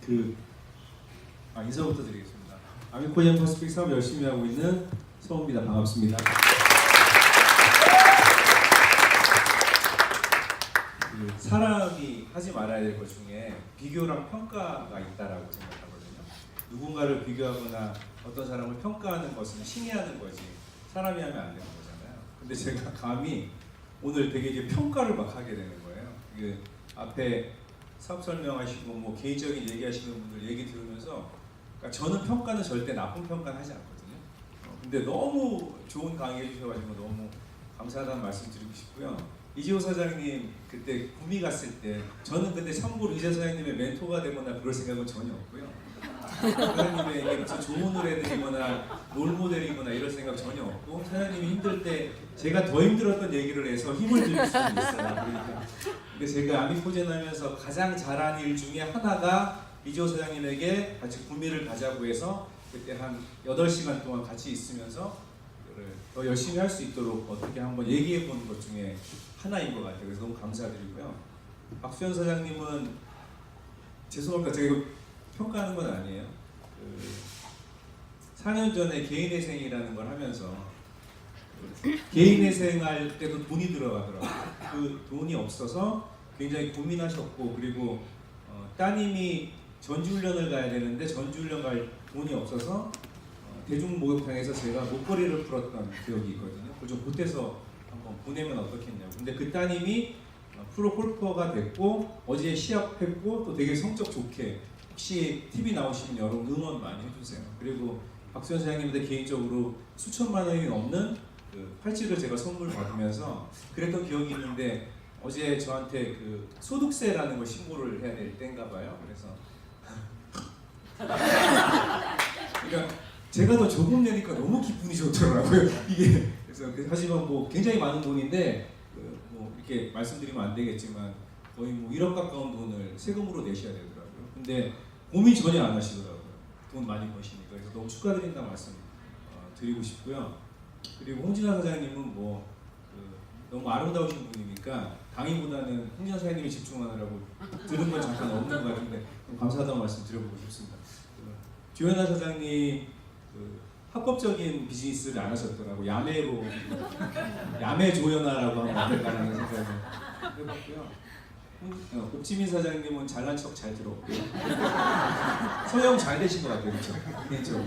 인사부터 드리겠습니다. 아미코리안 퍼스픽 사업 열심히 하고 있는 서우입니다. 반갑습니다. 사람이 하지 말아야 될 것 중에 비교랑 평가가 있다라고 생각하거든요. 누군가를 비교하거나 어떤 사람을 평가하는 것은 신뢰하는 거지 사람이 하면 안 되는 거잖아요. 근데 제가 감히 오늘 되게 이제 평가를 막 하게 되는 거예요. 이게 앞에 사업 설명하시고 뭐 개인적인 얘기하시는 분들 얘기 들으면서 그러니까 저는 평가는 절대 나쁜 평가는 하지 않거든요. 근데 너무 좋은 강의 해주셔가지고 너무 감사하다는 말씀 드리고 싶고요. 이재호 사장님 그때 구미 갔을 때 저는 근데 참고로 이재호 사장님의 멘토가 되거나 그럴 생각은 전혀 없고요. 사장님의 무슨 조언을 해드리거나 롤모델이거나 이럴 생각 전혀 없고 사장님이 힘들 때 제가 더 힘들었던 얘기를 해서 힘을 드릴 수도 있어요. 그러니까 근데 제가 아미코젠 하면서 가장 잘한 일 중에 하나가 이재호 사장님에게 같이 구미를 가자고 해서 그때 한 8시간 동안 같이 있으면서 더 열심히 할 수 있도록 어떻게 한번 얘기해 보는 것 중에 하나인 것 같아요. 그래서 너무 감사드리고요. 박수현 사장님은 죄송합니다. 제가 이거 평가하는 건 아니에요. 4년 전에 개인회생이라는 걸 하면서 개인회생할 때도 돈이 들어가더라고요. 그 돈이 없어서 굉장히 고민하셨고 그리고 따님이 전지훈련을 가야 되는데 전지훈련 갈 돈이 없어서 대중목욕탕에서 제가 목걸이를 풀었던 기억이 있거든요. 그걸 좀 보태서 한번 보내면 어떻겠냐고. 근데 그 따님이 프로 골퍼가 됐고 어제 시합했고 또 되게 성적 좋게 혹시 TV 나오시면 여러분 응원 많이 해주세요. 그리고 박수현 사장님한테 개인적으로 수천만 원이 넘는 그 팔찌를 제가 선물 받으면서 그랬던 기억이 있는데 어제 저한테 그 소득세라는 걸 신고를 해야 될 때인가 봐요. 그래서 그러니까 제가 더 조금 내니까 너무 기분이 좋더라고요. 이게 그래서 하지만 뭐 굉장히 많은 돈인데 뭐 이렇게 말씀드리면 안 되겠지만 거의 뭐 1억 가까운 돈을 세금으로 내셔야 되더라고요. 근데 고민 전혀 안 하시더라고요. 돈 많이 버시니까. 그래서 너무 축하드린다는 말씀 드리고 싶고요. 그리고 홍진아 사장님은 뭐 너무 아름다우신 분이니까 강의보다는 홍진아 사장님이 집중하느라고 들은 건 잠깐 없는 것 같은데 감사하다는 말씀 드려보고 싶습니다. 조현아 사장님 합법적인 비즈니스를 안 하셨더라고. 야매로 야매 조연아라고 하면 어떨까라는 생각을 해봤고요. 옥지민 사장님은 잘난 척 잘 들었고요. 서영 잘 되신 것 같아요, 그렇죠? 개인적으로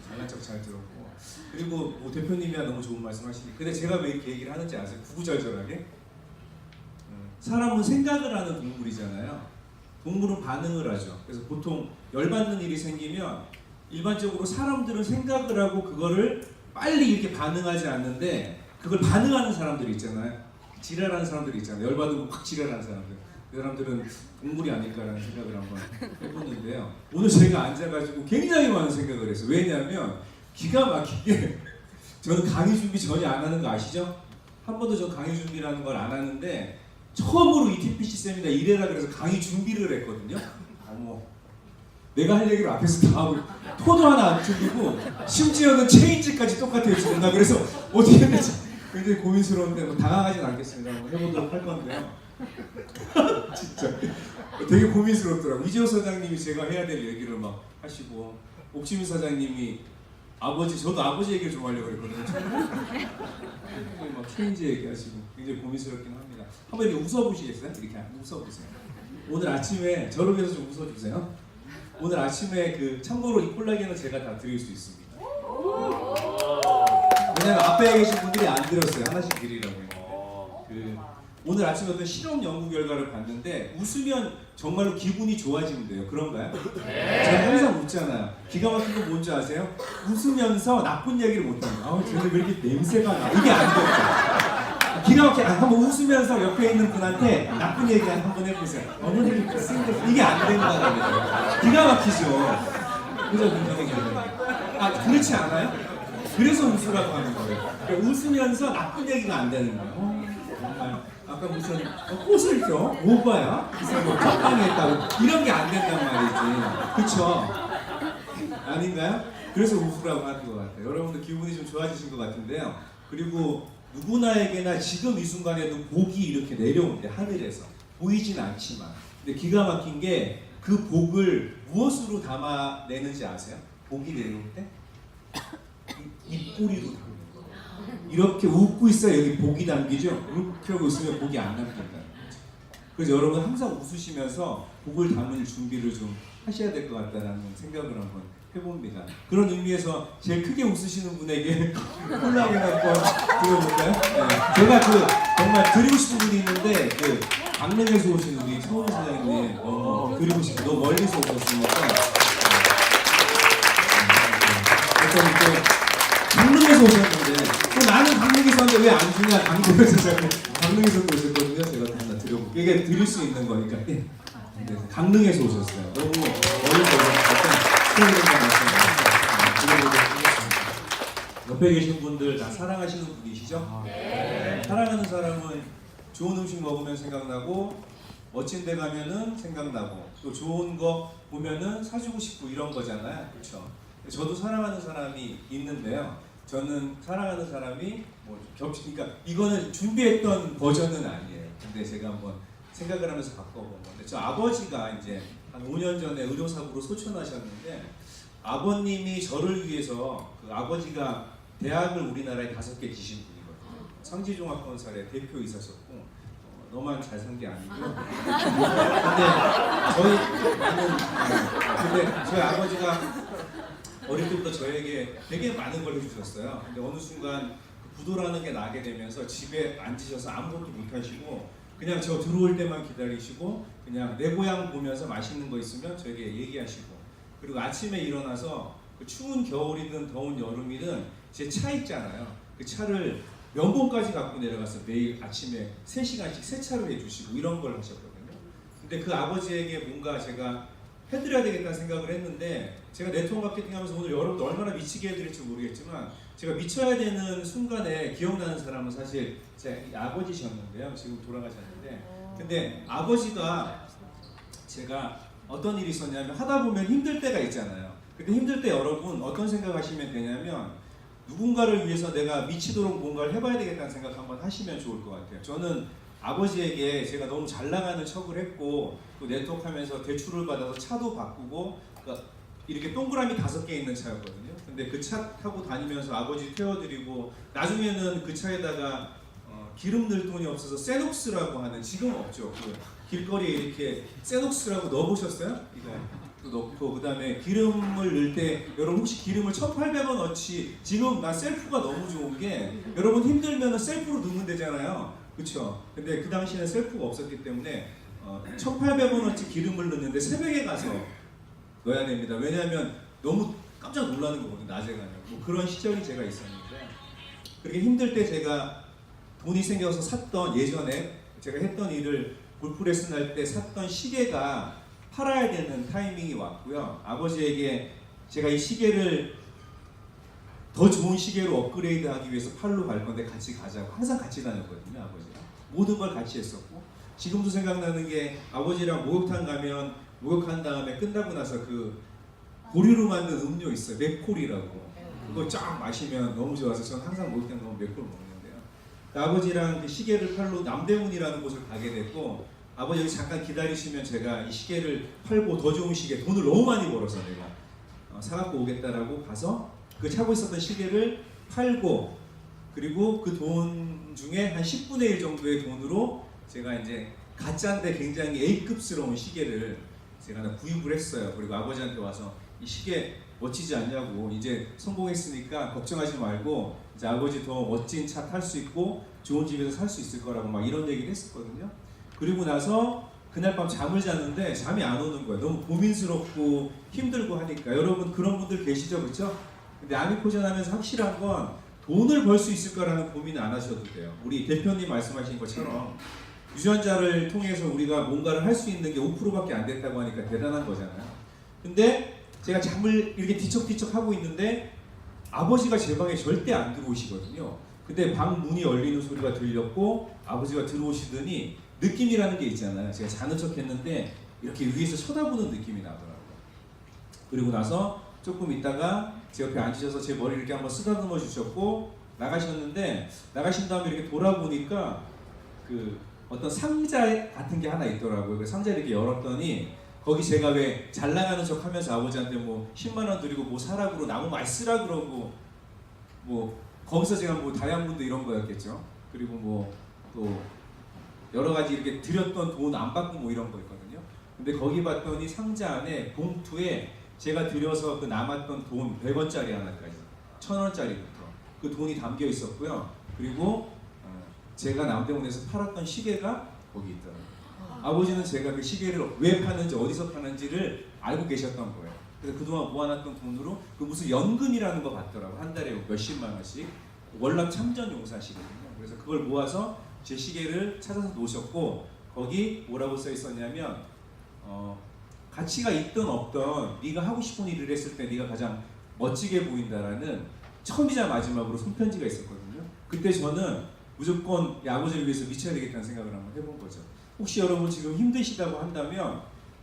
잘난 척 잘 들었고 그리고 뭐 대표님이야 너무 좋은 말씀하시니까 근데 제가 왜 이렇게 얘기를 하는지 아세요? 구구절절하게 사람은 생각을 하는 동물이잖아요. 동물은 반응을 하죠. 그래서 보통 열받는 일이 생기면 일반적으로 사람들은 생각을 하고 그거를 빨리 이렇게 반응하지 않는데 그걸 반응하는 사람들이 있잖아요. 지랄하는 사람들이 있잖아요. 열받으면 확 지랄하는 사람들. 그 사람들은 동물이 아닐까라는 생각을 한번 해보는데요. 오늘 제가 앉아가지고 굉장히 많은 생각을 했어요. 왜냐하면 기가 막히게 저는 강의 준비 전혀 안 하는 거 아시죠? 한 번도 저 강의 준비라는 걸 안 하는데 처음으로 ETPC 세미나 이래라 그래서 강의 준비를 했거든요. 어머, 내가 할 얘기를 앞에서 다 하고 토도 하나 안 틀리고 심지어는 체인지까지 똑같아요. 지금 나 그래서 어떻게 해야 되지? 굉장히 고민스러운데 뭐 당황하진 않겠습니다. 한번 해보도록 할 건데요. 진짜 되게 고민스럽더라고요. 이재호 사장님이 제가 해야 될 얘기를 막 하시고 옥시민 사장님이 저도 아버지 얘기를 좀 하려고 그랬거든요. 막 체인지 얘기하시고 굉장히 고민스럽긴 합니다. 한번 이렇게 웃어보시겠어요? 이렇게 웃어보세요. 오늘 아침에 저를 위해서 좀 웃어주세요. 오늘 아침에 참고로 이 콜라겐은 제가 다 드릴 수 있습니다. 왜냐면 앞에 계신 분들이 안 들었어요. 하나씩 드리라고요. 오늘 아침에 어떤 실험 연구 결과를 봤는데 웃으면 정말로 기분이 좋아지는데요. 그런가요? 네. 제가 항상 웃잖아요. 기가 막힌 거 뭔지 아세요? 웃으면서 나쁜 얘기를 못합니다. 쟤네 왜 이렇게 냄새가 나? 이게 안 돼요. 기가 막히게 한번 웃으면서 옆에 있는 분한테 나쁜 얘기 한번 해보세요. 어머님이 이게 안 된다는 기가 막히죠. 그죠, 민정이 그렇지 않아요? 그래서 웃으라고 하는 거예요. 그러니까 웃으면서 나쁜 얘기가 안 되는 거예요. 정말 아까 무슨 꽃을 줘? 오빠야? 뭐 적당했다고 이런 게 안 된단 말이지. 그쵸? 아닌가요? 그래서 웃으라고 하는 것 같아요. 여러분들 기분이 좀 좋아지신 것 같은데요. 그리고 누구나에게나 지금 이 순간에도 복이 이렇게 내려오는데 하늘에서 보이진 않지만 근데 기가 막힌 게 그 복을 무엇으로 담아내는지 아세요? 복이 내려올 때 입꼬리로 담는 거예요. 이렇게 웃고 있어야 여기 복이 담기죠. 이렇게 하고 있으면 복이 안 담긴다는 거죠. 그래서 여러분 항상 웃으시면서 복을 담을 준비를 좀 하셔야 될 것 같다는 생각을 한번 해봅니다. 그런 의미에서 제일 크게 웃으시는 분에게 콜라겐 한번 드려볼까요? 네. 제가 정말 드리고 싶은 분이 있는데 강릉에서 오신 우리 서울 사장님 드리고 싶고 너무 멀리서 오셨으니까 강릉에서 오셨는데 또 나는 강릉에서 왔는데 왜 안 주냐 강릉에서 오셨거든요. 제가 하나 드려볼게요. 이게 드릴 수 있는 거니까. 네. 강릉에서 오셨어요. 너무 멀리서 오셨으니까 옆에 계신 분들 다 사랑하시는 분이시죠? 네. 사랑하는 사람은 좋은 음식 먹으면 생각나고 멋진 데 가면은 생각나고 또 좋은 거 보면은 사주고 싶고 이런 거잖아요. 그렇죠? 저도 사랑하는 사람이 있는데요. 저는 사랑하는 사람이 그러니까 이거는 준비했던 버전은 아니에요. 근데 제가 한번 생각을 하면서 바꿔본 건데 저 아버지가 이제 한 5년 전에 의료사고로 소천하셨는데 아버님이 저를 위해서 아버지가 대학을 우리나라에 5개 지신 분이거든요. 성지종합건설의 대표이사셨고 너만 잘 산 게 아니고요. 근데 저희 아버지가 어릴 때부터 저에게 되게 많은 걸 해주셨어요. 근데 어느 순간 부도라는 게 나게 되면서 집에 앉으셔서 아무것도 못 하시고 그냥 저 들어올 때만 기다리시고 그냥 내 고향 보면서 맛있는 거 있으면 저에게 얘기하시고 그리고 아침에 일어나서 그 추운 겨울이든 더운 여름이든 제 차 있잖아요. 그 차를 면봉까지 갖고 내려가서 매일 아침에 3시간씩 세차를 해주시고 이런 걸 하셨거든요. 근데 그 아버지에게 뭔가 제가 해드려야 되겠다는 생각을 했는데 제가 네트워크 마케팅 하면서 오늘 여러분들 얼마나 미치게 해드릴지 모르겠지만 제가 미쳐야 되는 순간에 기억나는 사람은 사실 제 아버지셨는데요. 지금 돌아가셨는데 근데 아버지가 제가 어떤 일이 있었냐면 하다 보면 힘들 때가 있잖아요. 근데 힘들 때 여러분 어떤 생각하시면 되냐면 누군가를 위해서 내가 미치도록 뭔가를 해봐야 되겠다는 생각 한번 하시면 좋을 것 같아요. 저는 아버지에게 제가 너무 잘 나가는 척을 했고 또 네트워크 하면서 대출을 받아서 차도 바꾸고 그러니까 이렇게 동그라미 5개 있는 차였거든요. 근데 그 차 타고 다니면서 아버지 태워드리고 나중에는 그 차에다가 기름 넣을 돈이 없어서 세녹스라고 하는 지금은 없죠. 그 길거리에 이렇게 세녹스라고 넣어보셨어요? 이거 또 넣고 그 다음에 기름을 넣을 때 여러분 혹시 기름을 1,800원 어치 지금 나 셀프가 너무 좋은 게 여러분 힘들면 셀프로 넣으면 되잖아요. 그렇죠? 근데 그 당시에는 셀프가 없었기 때문에 1,800원어치 기름을 넣는데 새벽에 가서 넣어야 됩니다. 왜냐하면 너무 깜짝 놀라는 거거든요. 낮에 가면. 뭐 그런 시절이 제가 있었는데 그렇게 힘들 때 제가 돈이 생겨서 샀던 예전에 제가 했던 일을 골프레슨 할 때 샀던 시계가 팔아야 되는 타이밍이 왔고요. 아버지에게 제가 이 시계를 더 좋은 시계로 업그레이드 하기 위해서 팔로 갈 건데 같이 가자고 항상 같이 다녔거든요. 아버지랑 모든 걸 같이 했었고 지금도 생각나는 게 아버지랑 목욕탕 가면 목욕한 다음에 끝나고 나서 그 보리로 만든 음료 있어요. 맥콜이라고 그거 쫙 마시면 너무 좋아서 저는 항상 목욕탕 가면 맥콜 먹는데요. 아버지랑 그 시계를 팔로 남대문이라는 곳을 가게 됐고 아버지 여기 잠깐 기다리시면 제가 이 시계를 팔고 더 좋은 시계 돈을 너무 많이 벌어서 내가 사갖고 오겠다라고 가서 그 차고 있었던 시계를 팔고 그리고 그 돈 중에 한 10분의 1 정도의 돈으로 제가 이제 가짜인데 굉장히 A급스러운 시계를 제가 하나 구입을 했어요. 그리고 아버지한테 와서 이 시계 멋지지 않냐고 이제 성공했으니까 걱정하지 말고 이제 아버지 더 멋진 차 탈 수 있고 좋은 집에서 살 수 있을 거라고 막 이런 얘기를 했었거든요. 그리고 나서 그날 밤 잠을 잤는데 잠이 안 오는 거예요. 너무 고민스럽고 힘들고 하니까. 여러분 그런 분들 계시죠? 그렇죠? 근데 아미코전 하면서 확실한 건 돈을 벌 수 있을 거라는 고민을 안 하셔도 돼요. 우리 대표님 말씀하신 것처럼 유전자를 통해서 우리가 뭔가를 할 수 있는 게 5%밖에 안 됐다고 하니까 대단한 거잖아요. 근데 제가 잠을 이렇게 뒤척뒤척 하고 있는데 아버지가 제 방에 절대 안 들어오시거든요. 근데 방 문이 열리는 소리가 들렸고 아버지가 들어오시더니 느낌이라는 게 있잖아요. 제가 자는 척 했는데 이렇게 위에서 쳐다보는 느낌이 나더라고요. 그리고 나서 조금 있다가 제 옆에 앉으셔서 제 머리를 이렇게 한번 쓰다듬어 주셨고 나가셨는데 나가신 다음에 이렇게 돌아보니까 그 어떤 상자 같은 게 하나 있더라고요. 그 상자 이렇게 열었더니 거기 제가 왜 잘 나가는 척 하면서 아버지한테 뭐 10만 원 드리고 뭐 사라 그러고 나무 많이 쓰라 그러고 뭐 거기서 제가 뭐 다이아몬드 이런 거였겠죠. 그리고 뭐 또 여러 가지 이렇게 드렸던 돈 안 받고 뭐 이런 거 있거든요. 근데 거기 봤더니 상자 안에 봉투에 제가 드려서 그 남았던 돈 100원짜리 하나까지 1000원짜리부터 그 돈이 담겨 있었고요. 그리고 제가 남대문에서 팔았던 시계가 거기 있더라고요. 아버지는 제가 그 시계를 왜 파는지 어디서 파는지를 알고 계셨던 거예요. 그래서 그동안 모아놨던 돈으로 그 무슨 연금이라는 거 받더라고요. 한 달에 몇십만 원씩 월남 참전용사시거든요. 그래서 그걸 모아서 제 시계를 찾아서 놓으셨고 거기 뭐라고 써 있었냐면 가치가 있든 없든 네가 하고 싶은 일을 했을 때 네가 가장 멋지게 보인다라는 처음이자 마지막으로 손편지가 있었거든요. 그때 저는 무조건 아버지를 위해서 미쳐야 되겠다는 생각을 한번 해본 거죠. 혹시 여러분 지금 힘드시다고 한다면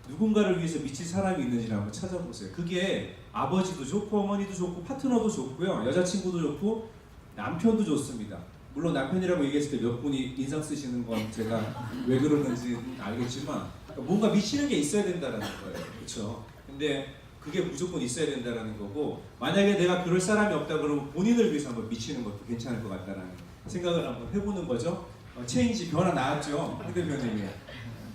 누군가를 위해서 미칠 사람이 있는지 한번 찾아보세요. 그게 아버지도 좋고 어머니도 좋고 파트너도 좋고요. 여자친구도 좋고 남편도 좋습니다. 물론 남편이라고 얘기했을 때 몇 분이 인상 쓰시는 건 제가 왜 그러는지 알겠지만 뭔가 미치는 게 있어야 된다는 거예요. 그렇죠? 근데 그게 무조건 있어야 된다는 거고 만약에 내가 그럴 사람이 없다 그러면 본인을 위해서 한번 미치는 것도 괜찮을 것 같다는 생각을 한번 해보는 거죠. 체인지 변화 나왔죠? 황 대표님이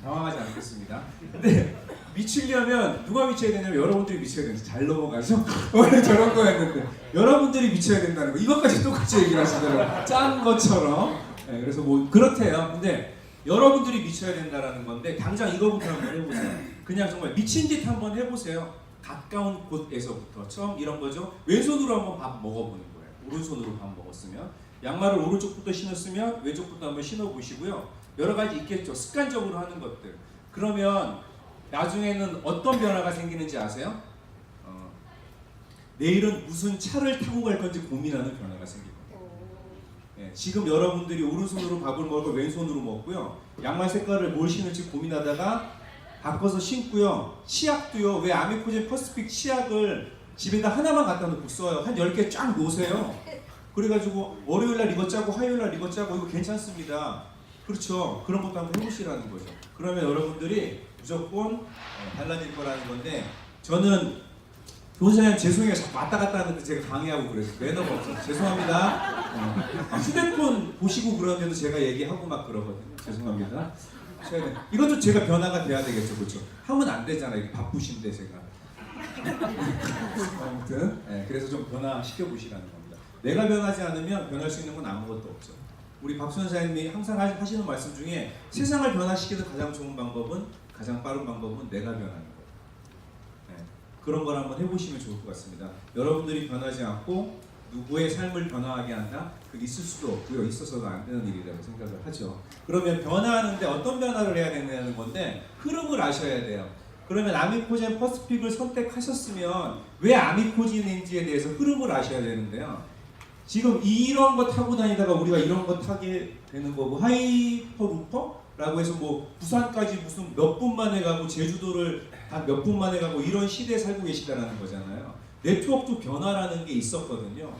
당황하지 않겠습니다. 근데 미치려면 누가 미쳐야 되냐면 여러분들이 미쳐야 되는지 잘 넘어가죠? 원래 저런 거였는데 여러분들이 미쳐야 된다는 거 이것까지 똑같이 얘기를 하시더라고요. 짠 것처럼. 네, 그래서 뭐 그렇대요. 근데 여러분들이 미쳐야 된다는 건데 당장 이거부터 한번 해보세요. 그냥 정말 미친 짓 한번 해보세요. 가까운 곳에서부터 처음 이런 거죠. 왼손으로 한번 밥 먹어보는 거예요. 오른손으로 밥 먹었으면 양말을 오른쪽부터 신었으면 왼쪽부터 한번 신어보시고요. 여러 가지 있겠죠. 습관적으로 하는 것들. 그러면 나중에는 어떤 변화가 생기는지 아세요? 내일은 무슨 차를 타고 갈 건지 고민하는 변화가 생깁니다. 예, 지금 여러분들이 오른손으로 밥을 먹고 왼손으로 먹고요. 양말 색깔을 뭘 신을지 고민하다가 바꿔서 신고요. 치약도요. 왜 아미코젠 퍼스픽 치약을 집에다 하나만 갖다 놓고 써요. 한 10개 쫙 놓으세요. 그래가지고 월요일날 이거 짜고 화요일날 이거 짜고 이거 괜찮습니다. 그렇죠. 그런 것도 한번 해보시라는 거죠. 그러면 여러분들이 무조건 달라질 거라는 건데 저는 교사님 죄송해요. 자꾸 왔다 갔다 하는데 제가 강의하고 그래서 매너가 없어요. 죄송합니다. 휴대폰 보시고 그러면 제가 얘기하고 막 그러거든요. 죄송합니다. 이것도 제가 변화가 돼야 되겠죠. 그렇죠. 하면 안 되잖아요. 바쁘신데 제가. 아무튼 그래서 좀 변화시켜 보시라는 겁니다. 내가 변하지 않으면 변할 수 있는 건 아무것도 없죠. 우리 박수 선생님이 항상 하시는 말씀 중에 세상을 변화시키는 가장 좋은 방법은 가장 빠른 방법은 내가 변하는 거예요. 그런 걸 한번 해보시면 좋을 것 같습니다. 여러분들이 변하지 않고 누구의 삶을 변화하게 한다? 그게 있을 수도 없고요. 있어서도 안 되는 일이라고 생각을 하죠. 그러면 변화하는데 어떤 변화를 해야 되냐는 건데 흐름을 아셔야 돼요. 그러면 아미코젠 퍼스픽을 선택하셨으면 왜 아미코젠인지에 대해서 흐름을 아셔야 되는데요. 지금 이런 거 타고 다니다가 우리가 이런 거 타게 되는 거고 하이퍼루퍼라고 해서 뭐 부산까지 무슨 몇 분 만에 가고 제주도를 다 몇 분 만에 가고 이런 시대에 살고 계시다는 거잖아요. 네트워크 변화라는 게 있었거든요.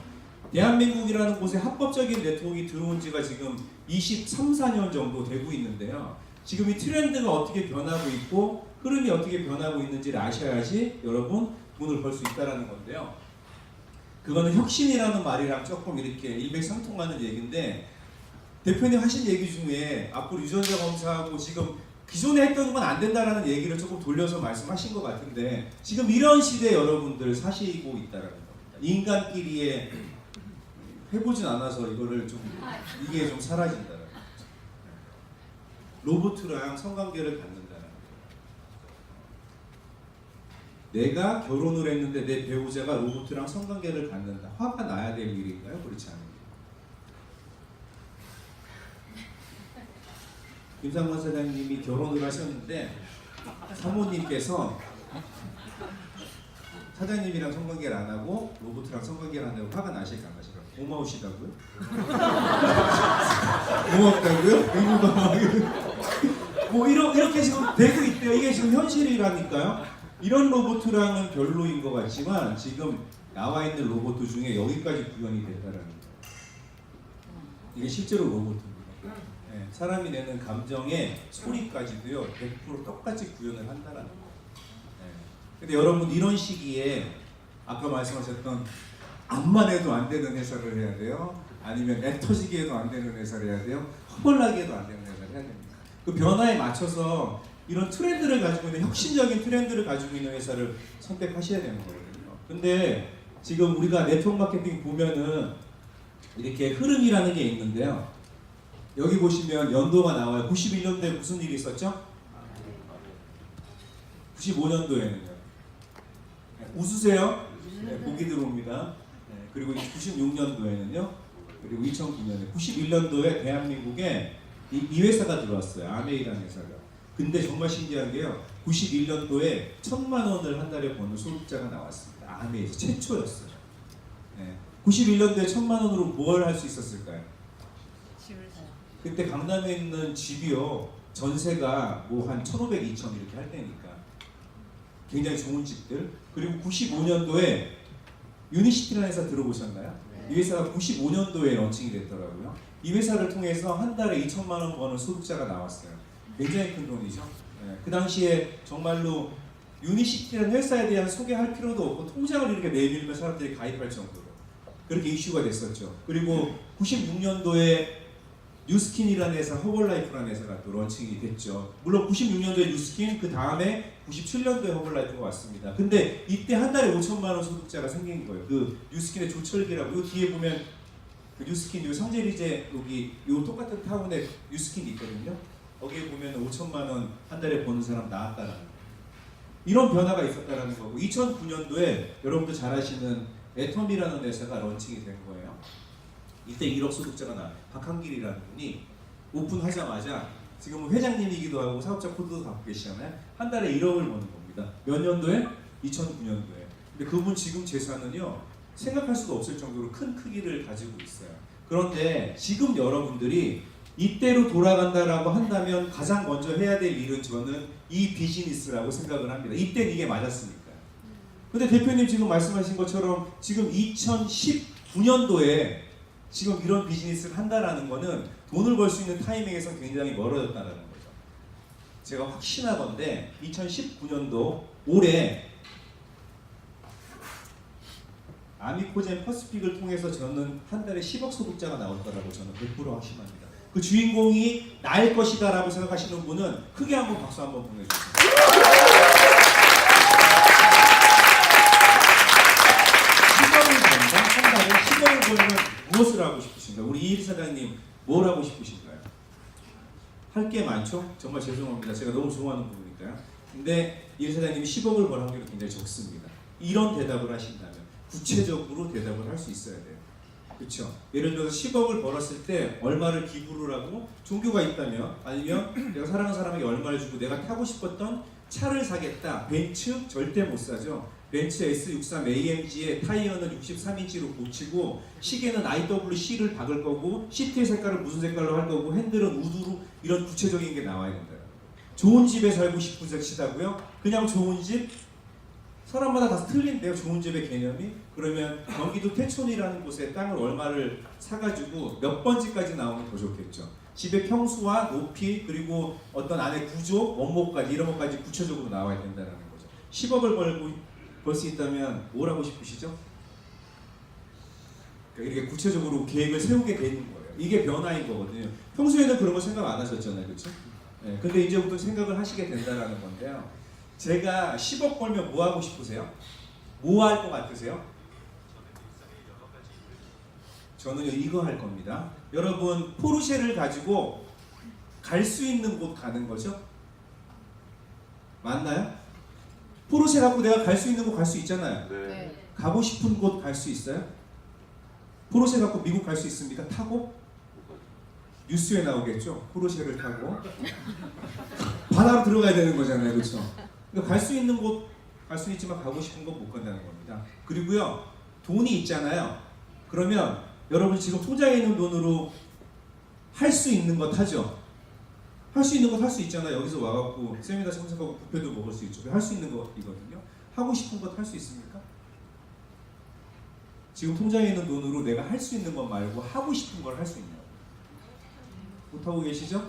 대한민국이라는 곳에 합법적인 네트워크가 들어온 지가 지금 23, 4년 정도 되고 있는데요. 지금 이 트렌드가 어떻게 변하고 있고 흐름이 어떻게 변하고 있는지를 아셔야지 여러분 돈을 벌 수 있다는 건데요. 그거는 혁신이라는 말이랑 조금 이렇게 일맥상통하는 얘기인데 대표님 하신 얘기 중에 앞으로 유전자 검사하고 지금 기존에 했던 건 안 된다라는 얘기를 조금 돌려서 말씀하신 것 같은데 지금 이런 시대에 여러분들 사시고 있다라는 겁니다. 인간끼리의 해보진 않아서 이거를 좀 이게 좀 사라진다라는 거죠. 로봇이랑 성관계를 갖는다는 거예요. 내가 결혼을 했는데 내 배우자가 로봇이랑 성관계를 갖는다. 화가 나야 될 일인가요? 그렇지 않아요. 김상만 사장님이 결혼을 하셨는데 사모님께서 사장님이랑 성관계를 안 하고 로봇이랑 성관계를 한다고 화가 나실까 안 나실까? 고마우시다고요? 고맙다고요? 뭐 이렇게 지금 되고 있대요. 이게 지금 현실이라니까요. 이런 로봇이랑은 별로인 것 같지만 지금 나와 있는 로봇 중에 여기까지 구현이 됐다라는 거예요. 이게 실제로 로봇입니다. 사람이 내는 감정의 소리까지도요 100% 똑같이 구현을 한다라는 거예요. 근데 여러분 이런 시기에 아까 말씀하셨던 암만 해도 안 되는 회사를 해야 돼요? 아니면 애 터지게 해도 안 되는 회사를 해야 돼요? 허벌나게 해도 안 되는 회사를 해야 됩니다. 그 변화에 맞춰서 이런 트렌드를 가지고 있는 혁신적인 트렌드를 가지고 있는 회사를 선택하셔야 되는 거거든요. 근데 지금 우리가 네트워크 마케팅 보면은 이렇게 흐름이라는 게 있는데요. 여기 보시면 연도가 나와요. 91년도에 무슨 일이 있었죠? 95년도에는요. 웃으세요? 네, 보기 들어옵니다. 네, 그리고 96년도에는요. 그리고 2009년에 91년도에 대한민국에 이 회사가 들어왔어요. 아메이라는 회사가. 근데 정말 신기한 게요. 91년도에 1,000만 원을 한 달에 버는 소득자가 나왔습니다. 아메이에서 최초였어요. 네. 91년도에 1,000만 원으로 뭘 할 수 있었을까요? 집을 사요. 그때 강남에 있는 집이요. 전세가 뭐 한 1,500, 2,000 이렇게 할 때니까. 굉장히 좋은 집들. 그리고 95년도에 유니시티라는 회사 들어보셨나요? 이 회사가 95년도에 런칭이 됐더라고요. 이 회사를 통해서 한 달에 2,000만 원 버는 소득자가 나왔어요. 굉장히 큰 돈이죠. 네. 그 당시에 정말로 유니시티라는 회사에 대한 소개할 필요도 없고 통장을 이렇게 내밀면 사람들이 가입할 정도로 그렇게 이슈가 됐었죠. 그리고 96년도에 뉴스킨이라는 회사, 허벌라이프라는 회사가 또 런칭이 됐죠. 물론 96년도에 뉴스킨, 그 다음에 97년도에 허벌라이프가 왔습니다. 근데 이때 한 달에 5,000만 원 소득자가 생긴 거예요. 그 뉴스킨의 조철기라고, 요 뒤에 보면 그 뉴스킨, 요 성제리제 여기 요 똑같은 타운에 뉴스킨이 있거든요. 거기에 보면 5,000만 원 한 달에 버는 사람 나왔다라는 거예요. 이런 변화가 있었다라는 거고, 2009년도에 여러분들 잘 아시는 애텀이라는 회사가 런칭이 된 거예요. 이때 1억 소득자가 나와요. 박한길이라는 분이 오픈하자마자 지금은 회장님이기도 하고 사업자 코드도 갖고 계시잖아요. 한 달에 1억을 버는 겁니다. 몇 년도에? 2009년도에. 근데 그분 지금 재산은요, 생각할 수도 없을 정도로 큰 크기를 가지고 있어요. 그런데 지금 여러분들이 이때로 돌아간다라고 한다면 가장 먼저 해야 될 일은 저는 이 비즈니스라고 생각을 합니다. 이때는 이게 맞았으니까요. 근데 대표님 지금 말씀하신 것처럼 지금 2019년도에 지금 이런 비즈니스를 한다라는 거는 돈을 벌 수 있는 타이밍에서 굉장히 멀어졌다는 거죠. 제가 확신하건대 2019년도 올해 아미코젠 퍼스픽을 통해서 저는 한 달에 10억 소득자가 나올 거라고 저는 100% 확신합니다. 그 주인공이 나일 것이다 라고 생각하시는 분은 크게 한번 박수 한번 보내주세요. 한 달에 10억을 벌면 무엇을 하고 싶으신가요? 우리 이일 사장님 뭘 하고 싶으신가요? 할 게 많죠? 정말 죄송합니다. 제가 너무 좋아하는 부분이니까요. 근데 이일 사장님이 10억을 벌 확률이 굉장히 적습니다. 이런 대답을 하신다면 구체적으로 대답을 할 수 있어야 돼요. 그렇죠? 예를 들어서 10억을 벌었을 때 얼마를 기부를 하고 종교가 있다면, 아니면 내가 사랑하는 사람에게 얼마를 주고 내가 타고 싶었던 차를 사겠다. 벤츠 절대 못 사죠. 벤츠 S63 AMG의 타이어는 63인치로 고치고 시계는 IWC를 박을 거고 시트의 색깔은 무슨 색깔로 할 거고 핸들은 우드로, 이런 구체적인 게 나와야 된다. 좋은 집에 살고 싶으시다고요? 그냥 좋은 집? 사람마다 다 틀린데요. 좋은 집의 개념이. 그러면 경기도 태촌이라는 곳에 땅을 얼마를 사가지고 몇 번지까지 나오면 더 좋겠죠. 집의 평수와 높이, 그리고 어떤 안에 구조, 원목까지, 이런 것까지 구체적으로 나와야 된다는 거죠. 10억을 벌 수 있다면 뭘 하고 싶으시죠? 그러니까 이렇게 구체적으로 계획을 세우게 되는 거예요. 이게 변화인 거거든요. 평소에는 그런 거 생각 안 하셨잖아요. 그렇죠? 네, 근데 이제부터 생각을 하시게 된다는 건데요. 제가 10억 벌면 뭐 하고 싶으세요? 뭐 할 것 같으세요? 저는 이거 할 겁니다. 여러분, 포르쉐를 가지고 갈 수 있는 곳 가는 거죠? 맞나요? 포르쉐 갖고 내가 갈 수 있는 곳 갈 수 있잖아요. 네. 가고 싶은 곳 갈 수 있어요? 포르쉐 갖고 미국 갈 수 있습니까? 타고? 뉴스에 나오겠죠? 포르쉐를 타고 바다로 들어가야 되는 거잖아요. 그렇죠? 그러니까 갈 수 있는 곳 갈 수 있지만 가고 싶은 곳 못 간다는 겁니다. 그리고요, 돈이 있잖아요. 그러면 여러분 지금 통장에 있는 돈으로 할 수 있는 것 하죠? 할 수 있는 것 할 수 있잖아요. 여기서 와갖고 세미나 참석하고 뷔페도 먹을 수 있죠. 할 수 있는 것이거든요. 하고 싶은 것 할 수 있습니까? 지금 통장에 있는 돈으로 내가 할 수 있는 것 말고 하고 싶은 걸 할 수 있냐고. 못하고 계시죠?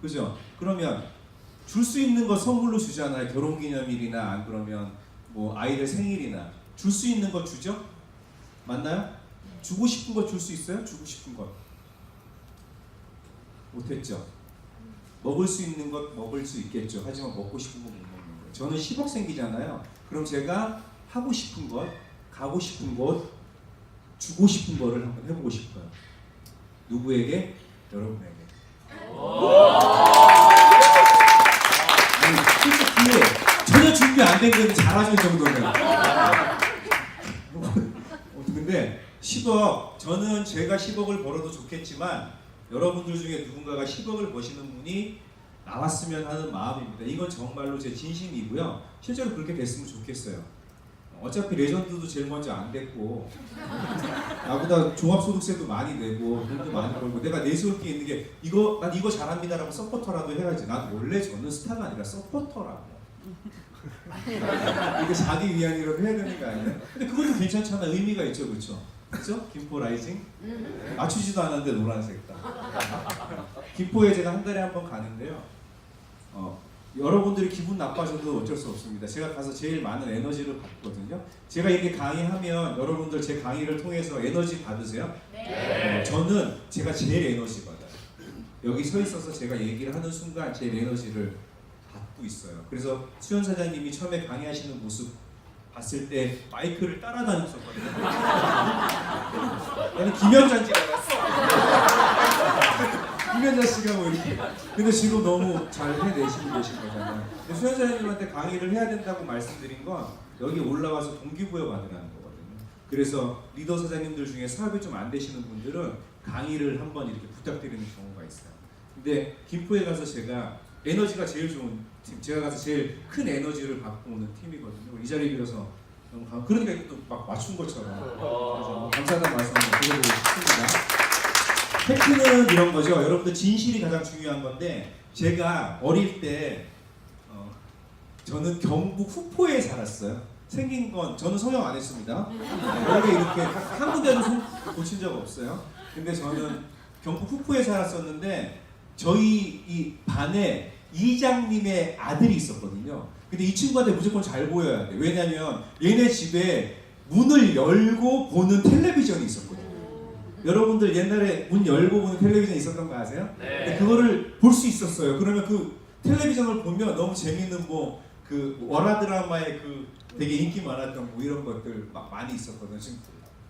그죠? 그러면 줄 수 있는 거 선물로 주잖아요. 결혼기념일이나 안 그러면 뭐 아이들 생일이나 줄 수 있는 거 주죠? 맞나요? 주고 싶은 거 줄 수 있어요? 주고 싶은 것 못했죠. 먹을 수 있는 것 먹을 수 있겠죠. 하지만 먹고 싶은 거 못 먹는 거예요. 저는 10억 생기잖아요. 그럼 제가 하고 싶은 것, 가고 싶은 곳, 주고 싶은 거를 한번 해보고 싶어요. 누구에게? 여러분에게. 아니, 솔직히 전혀 준비 안 된 건 잘하실 정도는. 근데 10억, 저는 제가 10억을 벌어도 좋겠지만 여러분들 중에 누군가가 10억을 버시는 분이 나왔으면 하는 마음입니다. 이건 정말로 제 진심이고요. 실제로 그렇게 됐으면 좋겠어요. 어차피 레전드도 제일 먼저 안 됐고 나보다 종합소득세도 많이 내고 돈도 많이 벌고 내가 내세울 게 있는 게 난 이거 잘합니다라고 서포터라도 해야지. 난 원래 저는 스타가 아니라 서포터라고. 이게 자기 위안이라도 해야 되는 거 아니에요? 근데 그것도 괜찮잖아. 의미가 있죠, 그렇죠? 그렇죠? 김포 라이징? 맞추지도 않았는데 노란색다. 김포에 제가 한 달에 한 번 가는데요. 여러분들이 기분 나빠져도 어쩔 수 없습니다. 제가 가서 제일 많은 에너지를 받거든요. 제가 이렇게 강의하면 여러분들 제 강의를 통해서 에너지 받으세요? 네. 저는 제가 제일 에너지 받아요. 여기 서 있어서 제가 얘기를 하는 순간 제일 에너지를 받고 있어요. 그래서 수현 사장님이 처음에 강의하시는 모습 봤을 때 마이크를 따라다녔었거든요. 나는 김연자인 줄 알았어. 김연자 씨가 뭐 이렇게. 근데 지금 너무 잘 해내시고 계신 거잖아요. 수현 사장님한테 강의를 해야 된다고 말씀드린 건 여기 올라와서 동기부여 받으라는 거거든요. 그래서 리더 사장님들 중에 사업이 좀 안 되시는 분들은 강의를 한번 이렇게 부탁드리는 경우가 있어요. 근데 김포에 가서 제가 에너지가 제일 좋은 팀, 제가 가서 제일 큰 에너지를 받고 오는 팀이거든요. 이 자리에 빌어서 너무 그러니까 또 막 맞춘 것처럼 그래서 감사하다는 말씀 한번 드려보고 싶습니다. 팩트는 이런 거죠. 여러분들 진실이 가장 중요한 건데 제가 어릴 때 저는 경북 후포에 살았어요. 생긴 건 저는 성형 안 했습니다. 원래 이렇게 한 군데도 손 고친 적 없어요. 근데 저는 경북 후포에 살았었는데 저희 이 반에 이장님의 아들이 있었거든요. 근데 이 친구한테 무조건 잘 보여야 돼. 왜냐면 얘네 집에 문을 열고 보는 텔레비전이 있었거든요. 여러분들 옛날에 문 열고 보는 텔레비전 있었던 거 아세요? 네. 근데 그거를 볼 수 있었어요. 그러면 그 텔레비전을 보면 너무 재밌는 뭐 그 월화 드라마에 그 되게 인기 많았던 뭐 이런 것들 막 많이 있었거든요. 지금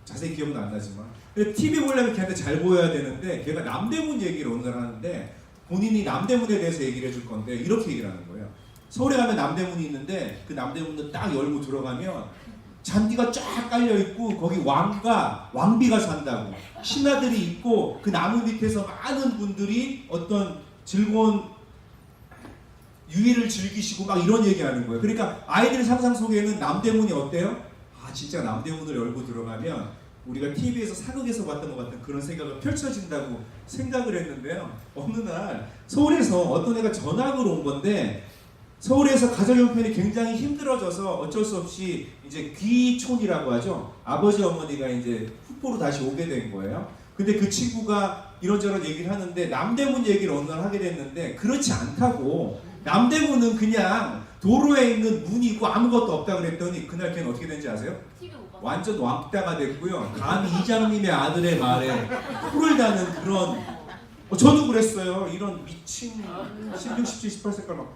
자세히 기억은 안 나지만. 근데 TV 보려면 걔한테 잘 보여야 되는데 걔가 남대문 얘기를 오늘 하는데 본인이 남대문에 대해서 얘기를 해줄 건데 이렇게 얘기를 하는 거예요. 서울에 가면 남대문이 있는데 그 남대문을 딱 열고 들어가면 잔디가 쫙 깔려 있고 거기 왕비가 산다고 신하들이 있고 그 나무 밑에서 많은 분들이 어떤 즐거운 유의를 즐기시고 막 이런 얘기하는 거예요. 그러니까 아이들 상상 속에는 남대문이 어때요? 아 진짜 남대문을 열고 들어가면 우리가 TV에서 사극에서 봤던 것 같은 그런 생각을 펼쳐진다고 생각을 했는데요. 어느 날 서울에서 어떤 애가 전학을 온 건데 서울에서 가정 형편이 굉장히 힘들어져서 어쩔 수 없이 이제 귀촌이라고 하죠. 아버지 어머니가 이제 후포로 다시 오게 된 거예요. 근데 그 친구가 이런저런 얘기를 하는데 남대문 얘기를 어느 날 하게 됐는데 그렇지 않다고 남대문은 그냥 도로에 있는 문이고 아무것도 없다 그랬더니 그날 걔는 어떻게 된지 아세요? TV 못 봤어. 완전 왕따가 됐고요. 감히 이장님의 아들의 말에 풀을 다는 그런 저도 그랬어요. 이런 미친 16, 17, 18색깔 막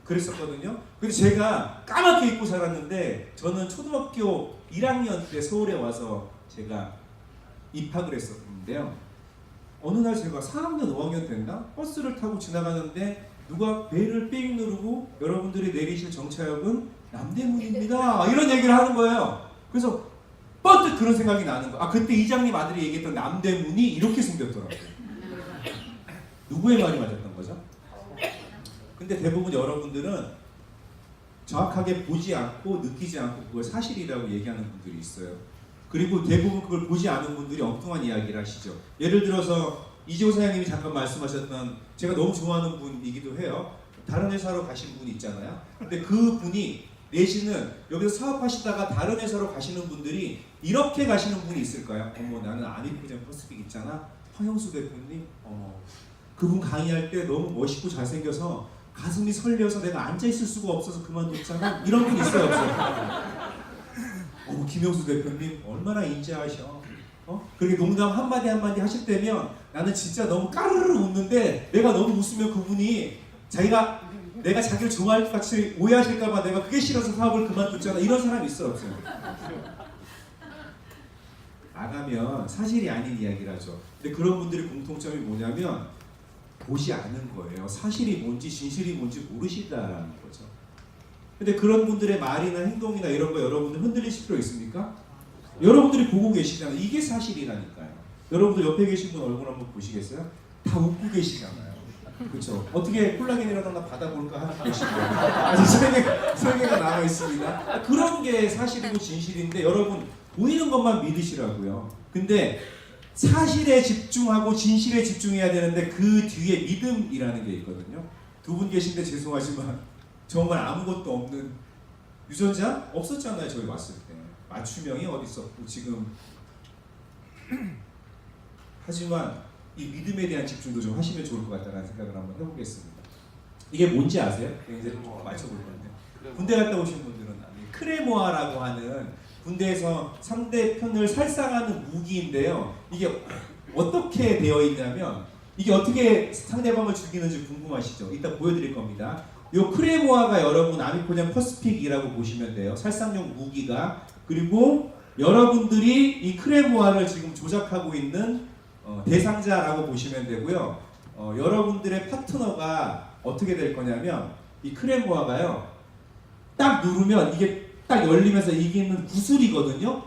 그랬었거든요. 근데 제가 까맣게 입고 살았는데 저는 초등학교 1학년 때 서울에 와서 제가 입학을 했었는데요. 어느 날 제가 4학년, 5학년 됐나? 버스를 타고 지나가는데 누가 벨을 삑 누르고 여러분들이 내리실 정차역은 남대문입니다. 이런 얘기를 하는 거예요. 그래서 뻔뜩 그런 생각이 나는 거예요. 아 그때 이장님 아들이 얘기했던 남대문이 이렇게 생겼더라고요. 누구의 말이 맞았던 거죠? 근데 대부분 여러분들은 정확하게 보지 않고 느끼지 않고 그걸 사실이라고 얘기하는 분들이 있어요. 그리고 대부분 그걸 보지 않은 분들이 엉뚱한 이야기를 하시죠. 예를 들어서 이재호 사장님이 잠깐 말씀하셨던 제가 너무 좋아하는 분이기도 해요. 다른 회사로 가신 분 있잖아요. 근데 그 분이 내지는 여기서 사업하시다가 다른 회사로 가시는 분들이 이렇게 가시는 분이 있을까요? 어머 나는 아니프젠 퍼스픽 있잖아. 황영수 대표님 어머 그분 강의할 때 너무 멋있고 잘생겨서 가슴이 설려서 내가 앉아있을 수가 없어서 그만뒀잖아. 이런 분 있어요 없어요? 김영수 대표님 얼마나 인자하셔. 그렇게 농담 한마디 한마디 하실 때면 나는 진짜 너무 까르르 웃는데 내가 너무 웃으면 그분이 내가 자기를 좋아할 것 같이 오해하실까봐 내가 그게 싫어서 사업을 그만뒀잖아. 이런 사람이 있어요, 없어요? 나가면 사실이 아닌 이야기를 하죠. 근데 그런 분들의 공통점이 뭐냐면 보지 않은 거예요. 사실이 뭔지 진실이 뭔지 모르시다라는 거죠. 근데 그런 분들의 말이나 행동이나 이런 거 여러분들 흔들리실 필요 있습니까? 여러분들이 보고 계시잖아요. 이게 사실이라니까요. 여러분들 옆에 계신 분 얼굴 한번 보시겠어요? 다 웃고 계시잖아요. 그렇죠? 어떻게 콜라겐이라도 하나 받아볼까 하고 계시고 아직 설계가 남아 있습니다. 그런 게 사실이고 진실인데 여러분 보이는 것만 믿으시라고요. 근데 사실에 집중하고 진실에 집중해야 되는데 그 뒤에 믿음이라는 게 있거든요. 두 분 계신데 죄송하지만 정말 아무것도 없는 유전자 없었잖아요. 저희 왔을 때 맞춤형이 어디 있었고 지금 하지만 이 믿음에 대한 집중도 좀 하시면 좋을 것 같다는 생각을 한번 해보겠습니다. 이게 뭔지 아세요? 이제 좀 맞춰볼 건데 군대 갔다 오신 분들은 크레모아라고 하는 군대에서 상대편을 살상하는 무기인데요. 이게 어떻게 되어 있냐면 이게 어떻게 상대방을 죽이는지 궁금하시죠? 이따 보여드릴 겁니다. 이 크레모아가 여러분 아미코젠 퍼스픽이라고 보시면 돼요. 살상용 무기가. 그리고 여러분들이 이 크레모아를 지금 조작하고 있는 대상자라고 보시면 되고요. 여러분들의 파트너가 어떻게 될 거냐면 이 크레모아가요. 딱 누르면 이게 딱 열리면서 이게 있는 구슬이거든요.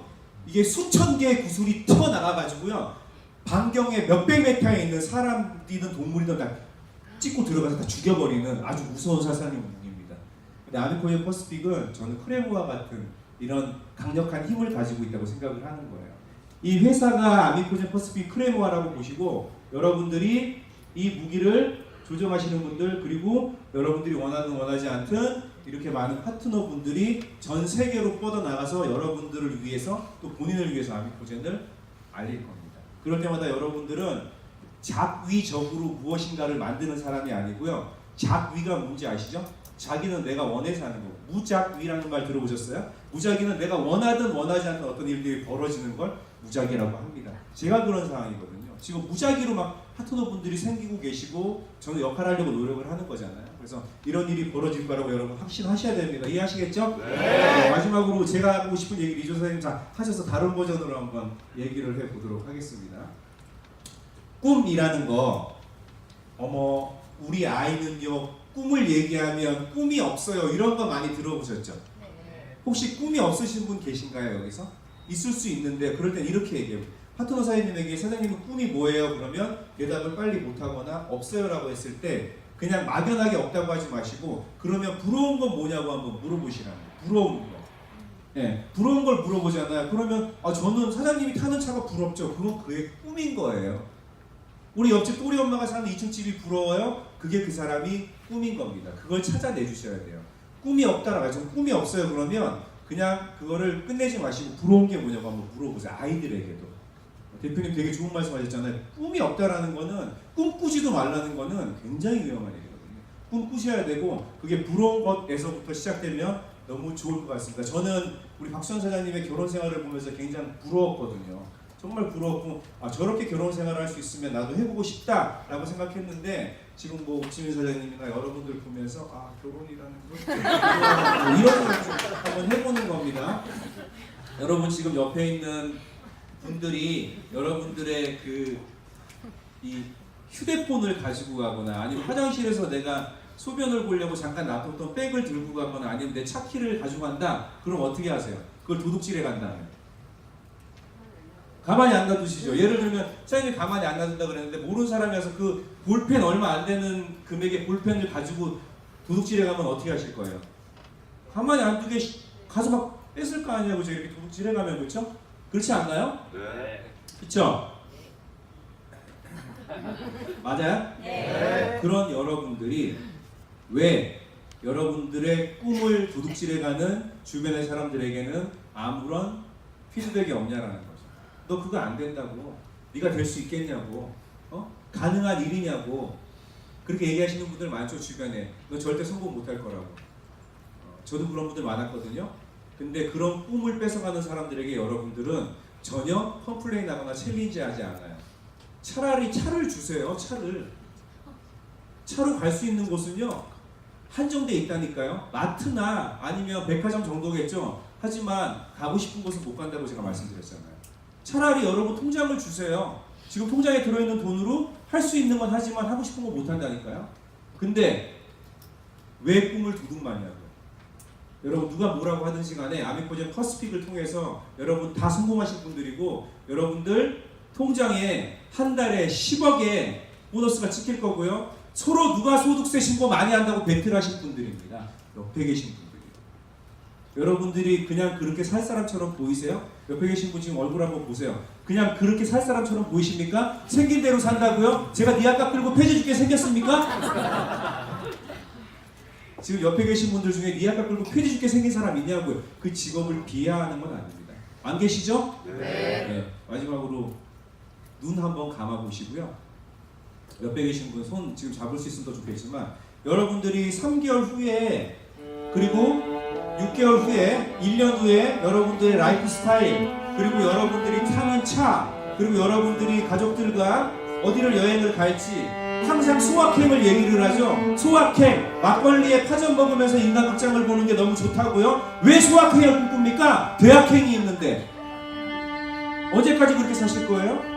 이게 수천 개의 구슬이 튀어나가가지고요. 반경에 몇백 미터에 있는 사람이든 동물이든 다 찍고 들어가서 다 죽여버리는 아주 무서운 살상용 무기입니다. 근데 아미코젠 퍼스픽은 저는 크레모아 같은 이런 강력한 힘을 가지고 있다고 생각을 하는 거예요. 이 회사가 아미코젠 퍼스픽 크레모아라고 보시고 여러분들이 이 무기를 조정하시는 분들 그리고 여러분들이 원하든 원하지 않든 이렇게 많은 파트너 분들이 전 세계로 뻗어나가서 여러분들을 위해서 또 본인을 위해서 아미코젠을 알릴 겁니다. 그럴 때마다 여러분들은 작위적으로 무엇인가를 만드는 사람이 아니고요. 작위가 뭔지 아시죠? 자기는 내가 원해서 하는 거고 무작위라는 말 들어보셨어요? 무작위는 내가 원하든 원하지 않든 어떤 일들이 벌어지는 걸 무작위라고 합니다. 제가 그런 상황이거든요. 지금 무작위로 막 파트너분들이 생기고 계시고 저는 역할하려고 노력을 하는 거잖아요. 그래서 이런 일이 벌어질 거라고 여러분 확신하셔야 됩니다. 이해하시겠죠? 네. 마지막으로 제가 하고 싶은 얘기 리조 선생님 다 하셔서 다른 버전으로 한번 얘기를 해보도록 하겠습니다. 꿈이라는 거 우리 아이는요 꿈을 얘기하면 꿈이 없어요 이런 거 많이 들어보셨죠? 혹시 꿈이 없으신 분 계신가요 여기서? 있을 수 있는데 그럴 땐 이렇게 얘기해요. 파트너 사장님에게 사장님은 꿈이 뭐예요? 그러면 대답을 빨리 못하거나 없어요 라고 했을 때 그냥 막연하게 없다고 하지 마시고 그러면 부러운 건 뭐냐고 한번 물어보시라는 거예요. 부러운 거. 네, 부러운 걸 물어보잖아요. 그러면 저는 사장님이 타는 차가 부럽죠. 그건 그의 꿈인 거예요. 우리 옆집 또리 엄마가 사는 2층 집이 부러워요? 그게 그 사람이 꿈인 겁니다. 그걸 찾아내 주셔야 돼요. 꿈이 없다라고 하죠. 꿈이 없어요 그러면 그냥 그거를 끝내지 마시고 부러운 게 뭐냐고 한번 물어보세요. 아이들에게도. 대표님 되게 좋은 말씀 하셨잖아요. 꿈이 없다라는 거는 꿈꾸지도 말라는 거는 굉장히 위험한 얘기거든요. 꿈꾸셔야 되고 그게 부러운 것에서부터 시작되면 너무 좋을 것 같습니다. 저는 우리 박수현 사장님의 결혼 생활을 보면서 굉장히 부러웠거든요. 정말 부러웠고 저렇게 결혼 생활을 할 수 있으면 나도 해보고 싶다라고 생각했는데 지금 뭐 옥지민 사장님이나 여러분들 보면서 결혼이라는 거 이런 생각 좀 한번 해보는 겁니다. 여러분 지금 옆에 있는 분들이 여러분들의 이 휴대폰을 가지고 가거나 아니면 화장실에서 내가 소변을 보려고 잠깐 놔뒀던 백을 들고 가거나 아니면 내 차키를 가져간다. 그럼 어떻게 하세요? 그걸 도둑질해 간다면 가만히 안 놔두시죠. 예를 들면 사장님이 가만히 안 놔둔다 그랬는데 모르는 사람이라서 그 볼펜 얼마 안 되는 금액의 볼펜을 가지고 도둑질해 가면 어떻게 하실 거예요? 가만히 안 두게 가서 막 뺏을 거 아니냐고 이렇게 도둑질해 가면 그렇죠? 그렇지 않나요? 네. 그렇죠? 맞아요? 네. 그런 여러분들이 왜 여러분들의 꿈을 도둑질해 가는 주변의 사람들에게는 아무런 피드백이 없냐라는 거죠. 너 그거 안 된다고. 네가 될 수 있겠냐고. 가능한 일이냐고. 그렇게 얘기하시는 분들 많죠 주변에. 너 절대 성공 못할 거라고. 저도 그런 분들 많았거든요. 근데 그런 꿈을 뺏어가는 사람들에게 여러분들은 전혀 컴플레인 하거나 챌린지 하지 않아요. 차라리 차를 주세요. 차로 갈 수 있는 곳은요 한정돼 있다니까요. 마트나 아니면 백화점 정도겠죠. 하지만 가고 싶은 곳은 못 간다고 제가 말씀드렸잖아요. 차라리 여러분 통장을 주세요. 지금 통장에 들어있는 돈으로 할 수 있는 건 하지만 하고 싶은 거 못 한다니까요. 근데 왜 꿈을 두둑마냐고요. 여러분 누가 뭐라고 하든지 간에 아미코젠 퍼스픽을 통해서 여러분 다 성공하신 분들이고 여러분들 통장에 한 달에 10억의 보너스가 찍힐 거고요. 서로 누가 소득세 신고 많이 한다고 배틀하신 분들입니다. 옆에 계신 분들이. 여러분들이 그냥 그렇게 살 사람처럼 보이세요? 옆에 계신 분 지금 얼굴 한번 보세요. 그냥 그렇게 살 사람처럼 보이십니까? 생긴 대로 산다고요? 제가 니 아까 끌고 폐지 주게 생겼습니까? 지금 옆에 계신 분들 중에 니 아까 끌고 폐지 주게 생긴 사람 있냐고요? 그 직업을 비하하는 건 아닙니다. 안 계시죠? 네. 마지막으로 눈 한번 감아보시고요. 옆에 계신 분 손 지금 잡을 수 있으면 더 좋겠지만 여러분들이 3개월 후에 그리고 6개월 후에 1년 후에 여러분들의 라이프 스타일 그리고 여러분들이 타는 차 그리고 여러분들이 가족들과 어디를 여행을 갈지 항상 소확행을 얘기를 하죠. 소확행, 막걸리에 파전 먹으면서 인간극장을 보는 게 너무 좋다고요? 왜 소확행을 꿈꿉니까? 대학행이 있는데 언제까지 그렇게 사실 거예요?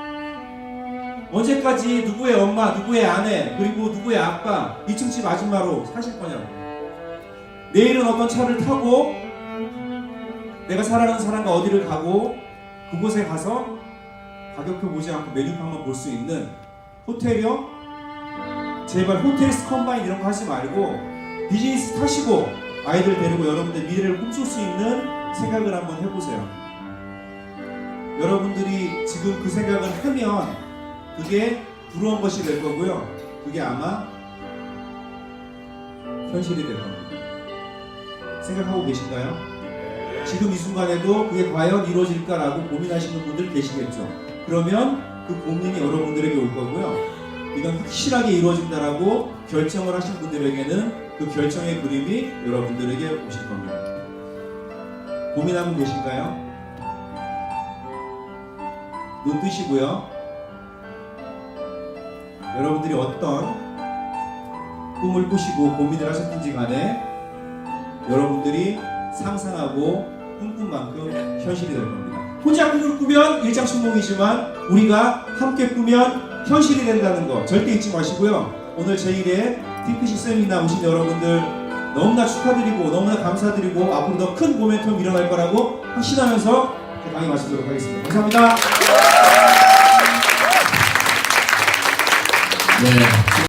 언제까지 누구의 엄마, 누구의 아내, 그리고 누구의 아빠 2층 집 아줌마로 사실 거냐고. 내일은 어떤 차를 타고 내가 사랑하는 사람과 어디를 가고 그곳에 가서 가격표 보지 않고 메뉴판만 볼 수 있는 호텔이요? 제발 호텔스 컴바인 이런 거 하지 말고 비즈니스 타시고 아이들 데리고 여러분들 미래를 꿈꿀 수 있는 생각을 한번 해보세요. 여러분들이 지금 그 생각을 하면 그게 부러운 것이 될 거고요. 그게 아마 현실이 될 겁니다. 생각하고 계신가요? 지금 이 순간에도 그게 과연 이루어질까라고 고민하시는 분들 계시겠죠. 그러면 그 고민이 여러분들에게 올 거고요. 이건 확실하게 이루어진다라고 결정을 하신 분들에게는 그 결정의 그림이 여러분들에게 오실 겁니다. 고민하고 계신가요? 눈 뜨시고요. 여러분들이 어떤 꿈을 꾸시고 고민을 하셨든지 간에 여러분들이 상상하고 꿈꾼 만큼 현실이 될 겁니다. 혼자 꿈을 꾸면 일장춘몽이지만 우리가 함께 꾸면 현실이 된다는 거 절대 잊지 마시고요. 오늘 제1회 TPC 세미나 오신 여러분들 너무나 축하드리고 너무나 감사드리고 앞으로 더 큰 모멘텀이 일어날 거라고 확신하면서 강의 마치도록 하겠습니다. 감사합니다. 네.